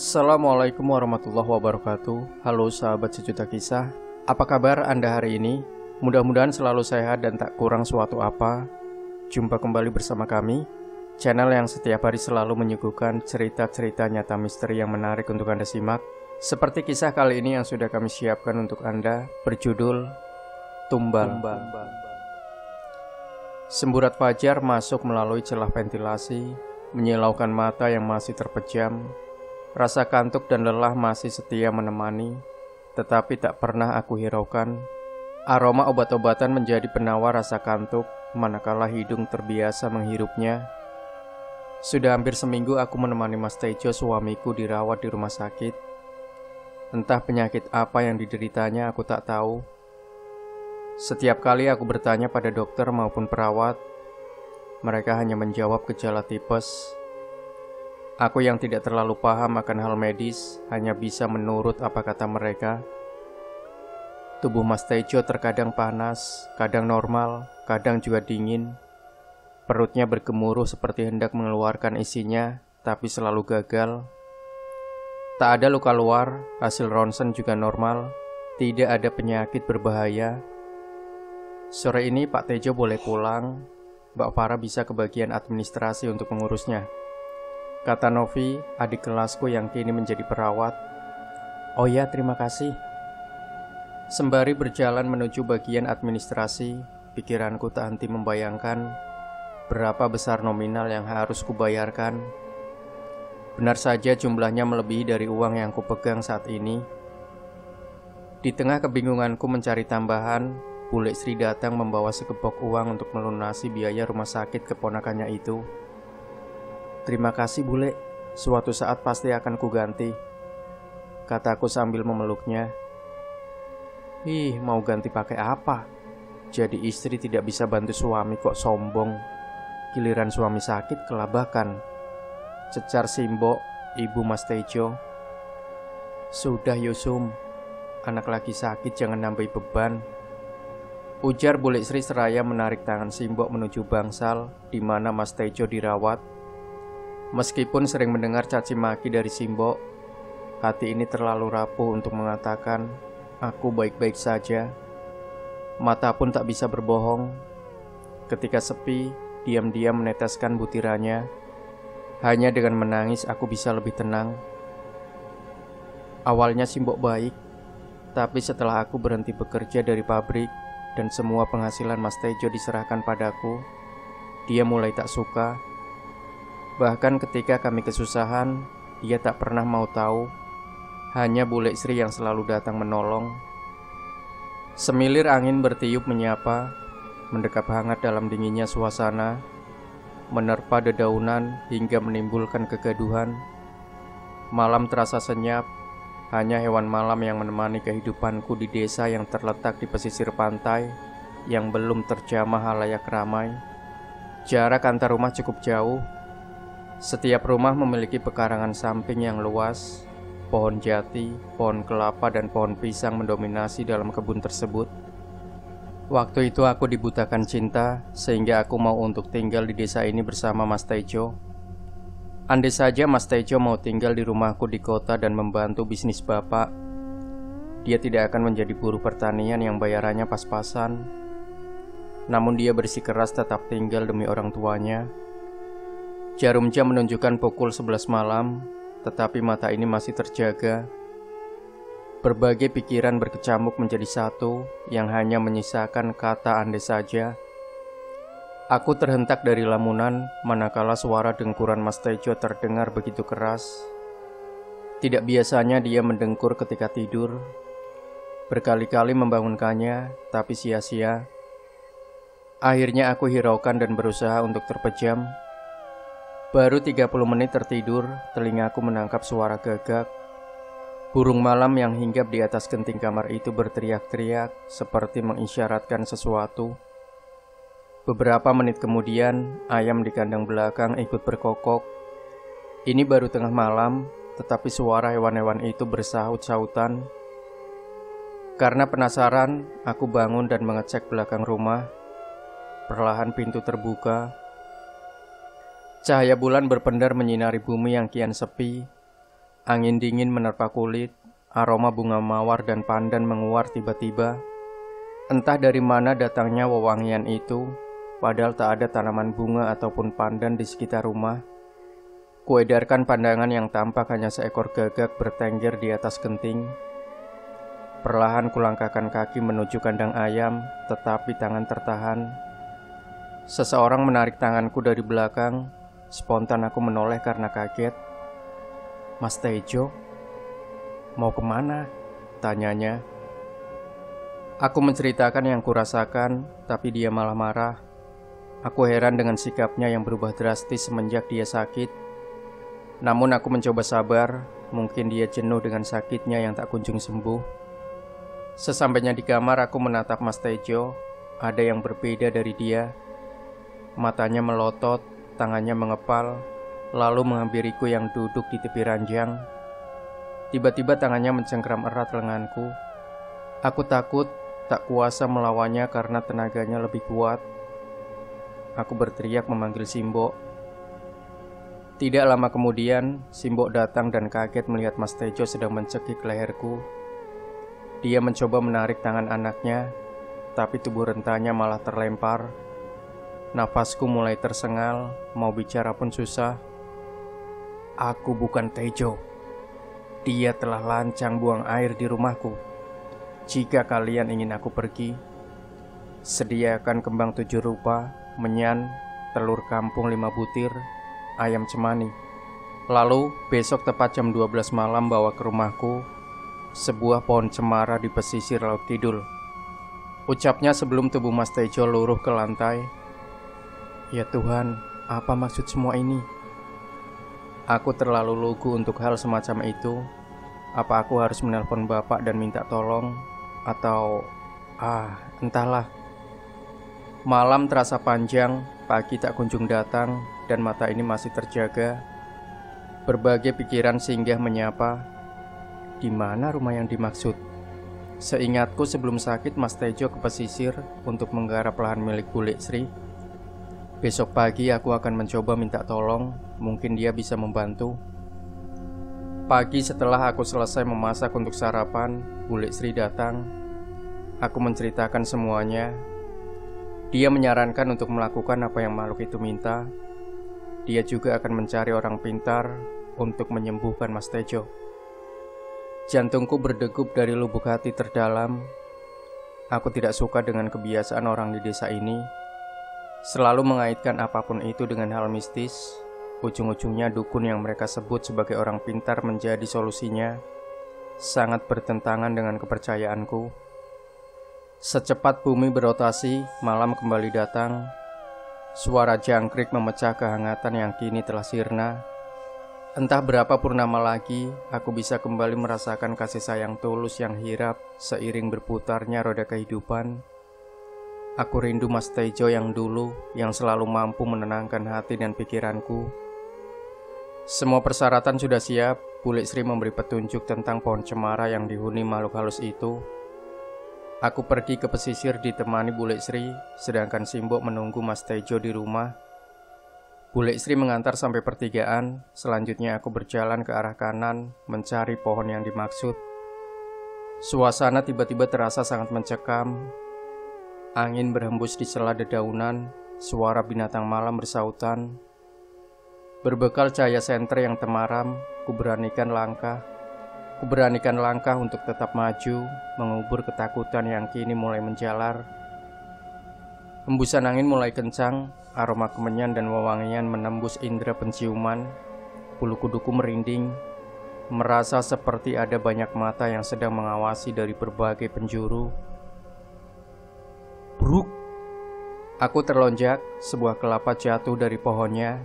Assalamualaikum warahmatullahi wabarakatuh. Halo sahabat sejuta kisah. Apa kabar Anda hari ini? Mudah-mudahan selalu sehat dan tak kurang suatu apa. Jumpa kembali bersama kami, channel yang setiap hari selalu menyuguhkan cerita-cerita nyata misteri yang menarik untuk Anda simak. Seperti kisah kali ini yang sudah kami siapkan untuk Anda, berjudul Tumbal. Semburat fajar masuk melalui celah ventilasi, menyilaukan mata yang masih terpejam. Rasa kantuk dan lelah masih setia menemani, tetapi tak pernah aku hiraukan. Aroma obat-obatan menjadi penawar rasa kantuk, manakala hidung terbiasa menghirupnya. Sudah hampir seminggu aku menemani Mas Tejo, suamiku, dirawat di rumah sakit. Entah penyakit apa yang dideritanya, aku tak tahu. Setiap kali aku bertanya pada dokter maupun perawat, mereka hanya menjawab gejala tipes. Aku yang tidak terlalu paham akan hal medis hanya bisa menurut apa kata mereka. Tubuh Mas Tejo terkadang panas, kadang normal, kadang juga dingin. Perutnya bergemuruh seperti hendak mengeluarkan isinya, tapi selalu gagal. Tak ada luka luar, hasil ronsen juga normal, tidak ada penyakit berbahaya. Sore ini Pak Tejo boleh pulang, Mbak Farah bisa ke bagian administrasi untuk mengurusnya, kata Novi, adik kelasku yang kini menjadi perawat. Oh ya, terima kasih. Sembari berjalan menuju bagian administrasi, pikiranku tak henti membayangkan berapa besar nominal yang harus kubayarkan. Benar saja jumlahnya melebihi dari uang yang kupegang saat ini. Di tengah kebingunganku mencari tambahan, Bule Sri datang membawa sekepok uang untuk melunasi biaya rumah sakit keponakannya itu. Terima kasih Bule, suatu saat pasti akan kuganti, kataku sambil memeluknya. Ih, mau ganti pakai apa? Jadi istri tidak bisa bantu suami kok sombong. Giliran suami sakit kelabakan, cecar Simbo, ibu Mas Tejo. Sudah Yusum, anak lagi sakit jangan nambahi beban, ujar Bule Sri seraya menarik tangan Simbo menuju bangsal di mana Mas Tejo dirawat. Meskipun sering mendengar caci maki dari Simbo, hati ini terlalu rapuh untuk mengatakan aku baik-baik saja. Mata pun tak bisa berbohong. Ketika sepi, diam-diam meneteskan butirannya. Hanya dengan menangis aku bisa lebih tenang. Awalnya Simbo baik, tapi setelah aku berhenti bekerja dari pabrik dan semua penghasilan Mas Tejo diserahkan padaku, dia mulai tak suka. Bahkan ketika kami kesusahan, dia tak pernah mau tahu. Hanya Bule Sri yang selalu datang menolong. Semilir angin bertiup menyapa, mendekap hangat dalam dinginnya suasana, menerpa dedaunan hingga menimbulkan kegaduhan. Malam terasa senyap, hanya hewan malam yang menemani kehidupanku di desa yang terletak di pesisir pantai yang belum terjamah halayak ramai. Jarak antar rumah cukup jauh. Setiap rumah memiliki pekarangan samping yang luas. Pohon jati, pohon kelapa, dan pohon pisang mendominasi dalam kebun tersebut. Waktu itu aku dibutakan cinta, sehingga aku mau untuk tinggal di desa ini bersama Mas Tejo. Andai saja Mas Tejo mau tinggal di rumahku di kota dan membantu bisnis bapak, dia tidak akan menjadi buruh pertanian yang bayarannya pas-pasan. Namun dia bersikeras tetap tinggal demi orang tuanya. Jarum jam menunjukkan pukul 11 malam, tetapi mata ini masih terjaga. Berbagai pikiran berkecamuk menjadi satu yang hanya menyisakan kata andai saja. Aku terhentak dari lamunan manakala suara dengkuran Mas Tejo terdengar begitu keras. Tidak biasanya dia mendengkur ketika tidur. Berkali-kali membangunkannya, tapi sia-sia. Akhirnya aku hiraukan dan berusaha untuk terpejam. Baru 30 menit tertidur, telingaku menangkap suara gagak. Burung malam yang hinggap di atas genting kamar itu berteriak-teriak seperti mengisyaratkan sesuatu. Beberapa menit kemudian, ayam di kandang belakang ikut berkokok. Ini baru tengah malam, tetapi suara hewan-hewan itu bersahut-sahutan. Karena penasaran, aku bangun dan mengecek belakang rumah. Perlahan pintu terbuka. Cahaya bulan berpendar menyinari bumi yang kian sepi. Angin dingin menerpa kulit, aroma bunga mawar dan pandan menguar tiba-tiba. Entah dari mana datangnya wewangian itu, padahal tak ada tanaman bunga ataupun pandan di sekitar rumah. Kuedarkan pandangan yang tampak hanya seekor gagak bertengger di atas genting. Perlahan kulangkahkan kaki menuju kandang ayam, tetapi tangan tertahan. Seseorang menarik tanganku dari belakang. Spontan aku menoleh karena kaget. "Mas Tejo, mau kemana?" tanyanya. Aku menceritakan yang kurasakan, tapi dia malah marah. Aku heran dengan sikapnya yang berubah drastis semenjak dia sakit. Namun aku mencoba sabar, mungkin dia jenuh dengan sakitnya yang tak kunjung sembuh. Sesampainya di kamar aku menatap Mas Tejo. Ada yang berbeda dari dia. Matanya melotot, tangannya mengepal, lalu menghampiriku yang duduk di tepi ranjang. Tiba-tiba tangannya mencengkram erat lenganku. Aku takut, tak kuasa melawannya karena tenaganya lebih kuat. Aku berteriak memanggil Simbok. Tidak lama kemudian, Simbok datang dan kaget melihat Mas Tejo sedang mencekik leherku. Dia mencoba menarik tangan anaknya, tapi tubuh rentanya malah terlempar. Nafasku mulai tersengal, mau bicara pun susah. "Aku bukan Tejo. Dia telah lancang buang air di rumahku. Jika kalian ingin aku pergi, sediakan kembang 7 rupa, menyan, telur kampung 5 butir, ayam cemani. Lalu besok tepat jam 12 malam bawa ke rumahku sebuah pohon cemara di pesisir laut kidul." Ucapnya sebelum tubuh Mas Tejo luruh ke lantai. Ya Tuhan, apa maksud semua ini? Aku terlalu lugu untuk hal semacam itu. Apa aku harus menelpon bapak dan minta tolong? Atau... entahlah. Malam terasa panjang, pagi tak kunjung datang, dan mata ini masih terjaga. Berbagai pikiran singgah menyapa. Di mana rumah yang dimaksud? Seingatku sebelum sakit Mas Tejo ke pesisir untuk menggarap lahan milik Bule Sri. Besok pagi aku akan mencoba minta tolong, mungkin dia bisa membantu. Pagi setelah aku selesai memasak untuk sarapan, Bule Sri datang. Aku menceritakan semuanya. Dia menyarankan untuk melakukan apa yang makhluk itu minta. Dia juga akan mencari orang pintar untuk menyembuhkan Mas Tejo. Jantungku berdegup dari lubuk hati terdalam. Aku tidak suka dengan kebiasaan orang di desa ini. Selalu mengaitkan apapun itu dengan hal mistis. Ujung-ujungnya dukun yang mereka sebut sebagai orang pintar menjadi solusinya. Sangat bertentangan dengan kepercayaanku. Secepat bumi berotasi, malam kembali datang. Suara jangkrik memecah kehangatan yang kini telah sirna. Entah berapa purnama lagi, aku bisa kembali merasakan kasih sayang tulus yang hirap seiring berputarnya roda kehidupan. Aku rindu Mas Tejo yang dulu, yang selalu mampu menenangkan hati dan pikiranku. Semua persyaratan sudah siap. Bule Sri memberi petunjuk tentang pohon cemara yang dihuni makhluk halus itu. Aku pergi ke pesisir ditemani Bule Sri, sedangkan Simbok menunggu Mas Tejo di rumah. Bule Sri mengantar sampai pertigaan. Selanjutnya aku berjalan ke arah kanan, mencari pohon yang dimaksud. Suasana tiba-tiba terasa sangat mencekam. Angin berhembus di sela dedaunan, suara binatang malam bersautan. Berbekal cahaya senter yang temaram, kuberanikan langkah untuk tetap maju, mengubur ketakutan yang kini mulai menjalar. Hembusan angin mulai kencang, aroma kemenyan dan wewangian menembus indera penciuman. Bulu kuduku merinding, merasa seperti ada banyak mata yang sedang mengawasi dari berbagai penjuru. Bruk! Aku terlonjak, sebuah kelapa jatuh dari pohonnya.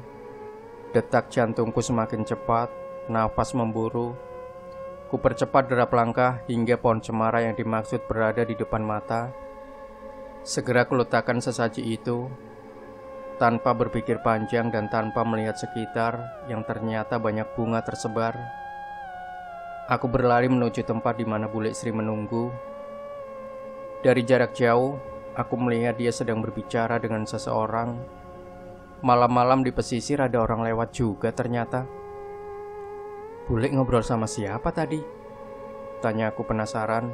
Detak jantungku semakin cepat, nafas memburu. Ku percepat derap langkah hingga pohon cemara yang dimaksud berada di depan mata. Segera kuletakkan sesaji itu, tanpa berpikir panjang dan tanpa melihat sekitar yang ternyata banyak bunga tersebar. Aku berlari menuju tempat di mana Bule Sri menunggu. Dari jarak jauh, aku melihat dia sedang berbicara dengan seseorang. Malam-malam di pesisir ada orang lewat juga ternyata. Bule ngobrol sama siapa tadi? Tanya aku penasaran.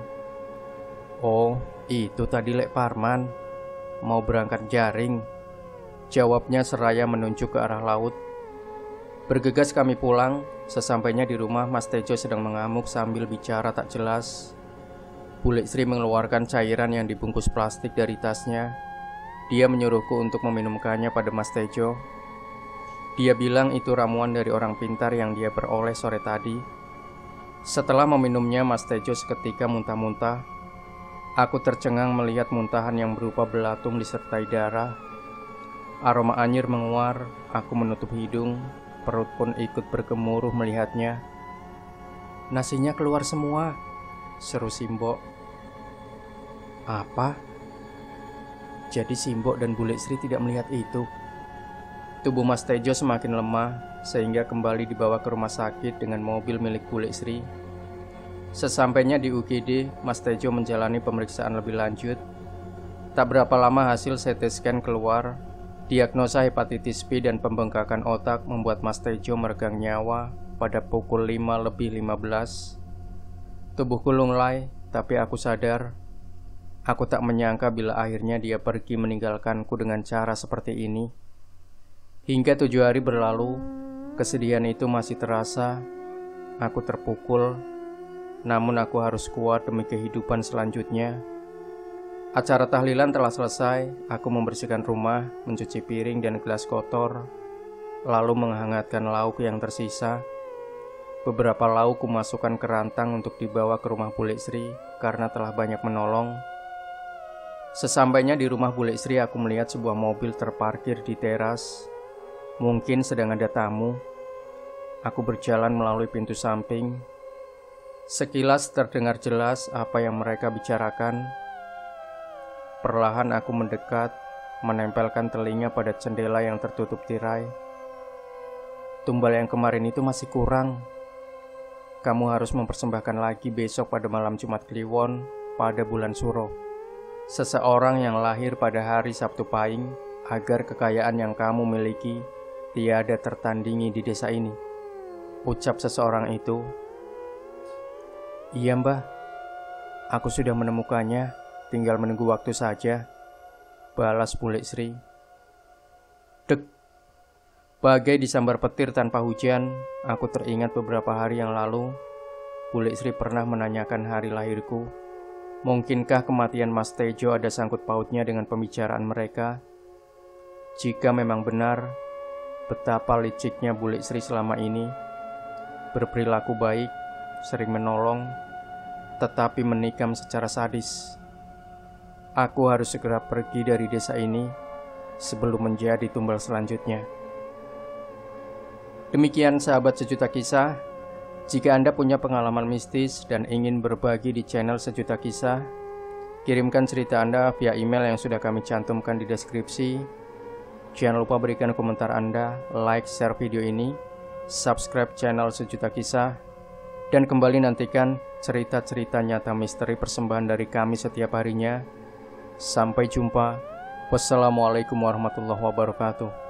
Oh, itu tadi Lek Parman. Mau berangkat jaring, jawabnya seraya menunjuk ke arah laut. Bergegas kami pulang. Sesampainya di rumah, Mas Tejo sedang mengamuk sambil bicara tak jelas. Bule Sri mengeluarkan cairan yang dibungkus plastik dari tasnya. Dia menyuruhku untuk meminumkannya pada Mas Tejo. Dia bilang itu ramuan dari orang pintar yang dia peroleh sore tadi. Setelah meminumnya, Mas Tejo seketika muntah-muntah. Aku tercengang melihat muntahan yang berupa belatung disertai darah. Aroma anyir menguar, aku menutup hidung. Perut pun ikut bergemuruh melihatnya. Nasinya keluar semua, seru Simbok. Apa? Jadi Simbok dan Bule Sri tidak melihat itu. Tubuh Mas Tejo semakin lemah, sehingga kembali dibawa ke rumah sakit dengan mobil milik Bule Sri. Sesampainya di UGD, Mas Tejo menjalani pemeriksaan lebih lanjut. Tak berapa lama hasil CT scan keluar. Diagnosa hepatitis B dan pembengkakan otak membuat Mas Tejo meregang nyawa pada pukul 5:15. Tubuhku lunglai, tapi aku sadar. Aku tak menyangka bila akhirnya dia pergi meninggalkanku dengan cara seperti ini. Hingga 7 hari berlalu, kesedihan itu masih terasa. Aku terpukul, namun aku harus kuat demi kehidupan selanjutnya. Acara tahlilan telah selesai. Aku membersihkan rumah, mencuci piring dan gelas kotor, lalu menghangatkan lauk yang tersisa. Beberapa lauk kumasukkan ke rantang untuk dibawa ke rumah Bule Sri karena telah banyak menolong. Sesampainya di rumah Bule Sri, aku melihat sebuah mobil terparkir di teras. Mungkin sedang ada tamu. Aku berjalan melalui pintu samping. Sekilas terdengar jelas apa yang mereka bicarakan. Perlahan aku mendekat, menempelkan telinga pada jendela yang tertutup tirai. Tumbal yang kemarin itu masih kurang. Kamu harus mempersembahkan lagi besok pada malam Jumat Kliwon pada bulan Suro. Seseorang yang lahir pada hari Sabtu Pahing, agar kekayaan yang kamu miliki tiada tertandingi di desa ini. Ucap seseorang itu. Iya mbah, aku sudah menemukannya, tinggal menunggu waktu saja, balas Bule Sri. Dek. Bagai disambar petir tanpa hujan, aku teringat beberapa hari yang lalu Bule Sri pernah menanyakan hari lahirku. Mungkinkah kematian Mas Tejo ada sangkut pautnya dengan pembicaraan mereka? Jika memang benar, betapa liciknya Bule Sri selama ini. Berperilaku baik, sering menolong, tetapi menikam secara sadis. Aku harus segera pergi dari desa ini sebelum menjadi tumbal selanjutnya. Demikian sahabat Sejuta Kisah. Jika Anda punya pengalaman mistis dan ingin berbagi di channel Sejuta Kisah, kirimkan cerita Anda via email yang sudah kami cantumkan di deskripsi. Jangan lupa berikan komentar Anda, like, share video ini, subscribe channel Sejuta Kisah, dan kembali nantikan cerita-cerita nyata misteri persembahan dari kami setiap harinya. Sampai jumpa. Wassalamualaikum warahmatullahi wabarakatuh.